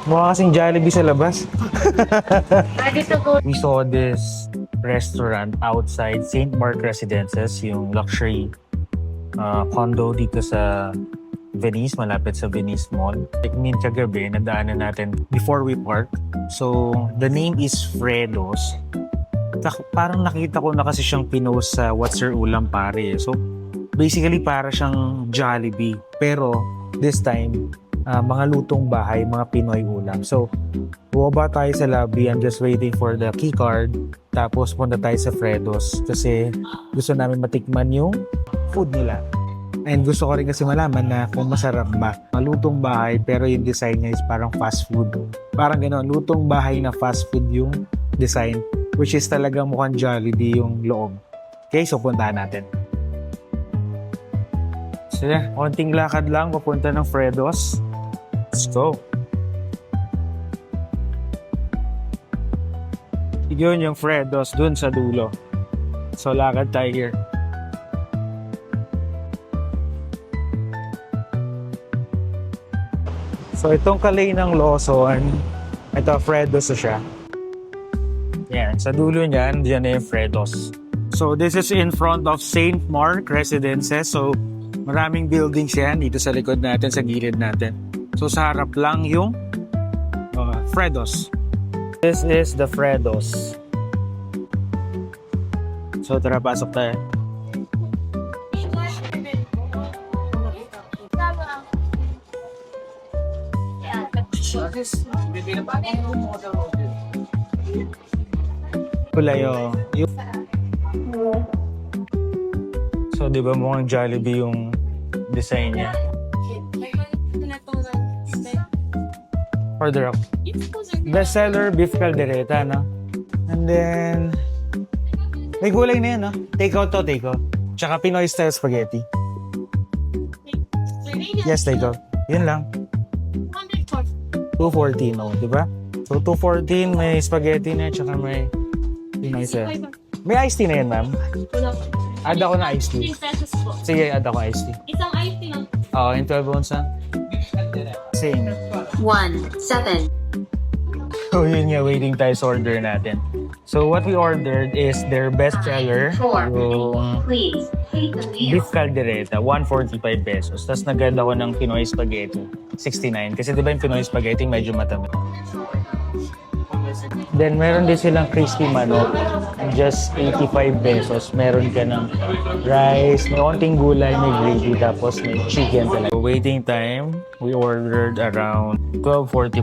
Mukha kasing Jollibee sa labas. Ready to go. We saw this restaurant outside St. Mark Residences, yung luxury condo dito sa Venice, malapit sa Venice Mall. Like min kagabi, nadaanan natin before we park. So, the name is Fredos. Parang nakita ko na kasi siyang pinost sa What's Your Ulam Pare. So, basically para siyang Jollibee. Pero, this time, mga lutong bahay, mga Pinoy ulam. So, bumaba tayo sa lobby. I'm just waiting for the key card. Tapos, punta tayo sa Fredos. Kasi gusto namin matikman yung food nila. And gusto ko rin kasi malaman na kung masarap ba. Lutong bahay pero yung design niya is parang fast food. Parang gano'n, lutong bahay na fast food yung design. Which is talagang mukhang Jollibee yung loob. Okay, so puntahan natin. So yeah, konting lakad lang papunta ng Fredos. Let's go. Yun yung Fredos dun sa dulo. So lakad tayo here. So itong kalay ng Lawson, ito Fredos na siya. Yan, sa dulo niyan, diyan na yung Fredos. So this is in front of St. Mark Residences. So maraming buildings yan dito sa likod natin, sa gilid natin. So sa harap lang yung Fredos. This is the Fredos. So tara, pasok tayo. Kulayo. So, di ba mukhang Jollibee yung design niya? Order up. Bestseller beef caldereta, no? And then, may gulay na yan, no? Take out to, take out. Tsaka Pinoy style spaghetti. Yes, take out. Yun lang. 214, no? Di ba? So, 214, may spaghetti na, tsaka may Pinoy style. May iced tea na yan, ma'am? Add ako na iced tea. Sige, add ako iced tea. Isang iced tea lang. Oo, yung 12 ounce na. Same. 1-7. So yun nga, waiting tayo sa order natin. So what we ordered is their best seller, yung Please take the meal. beef caldereta, 145 pesos. Tapos naganda ko ng Pinoy spaghetti, 69. Kasi diba yung Pinoy spaghetti medyo matamis. Then meron din silang crispy manok, just 85 pesos. Meron ka ng rice, may onting gulay, may gravy, tapos may chicken talaga. Waiting time, we ordered around 12:45.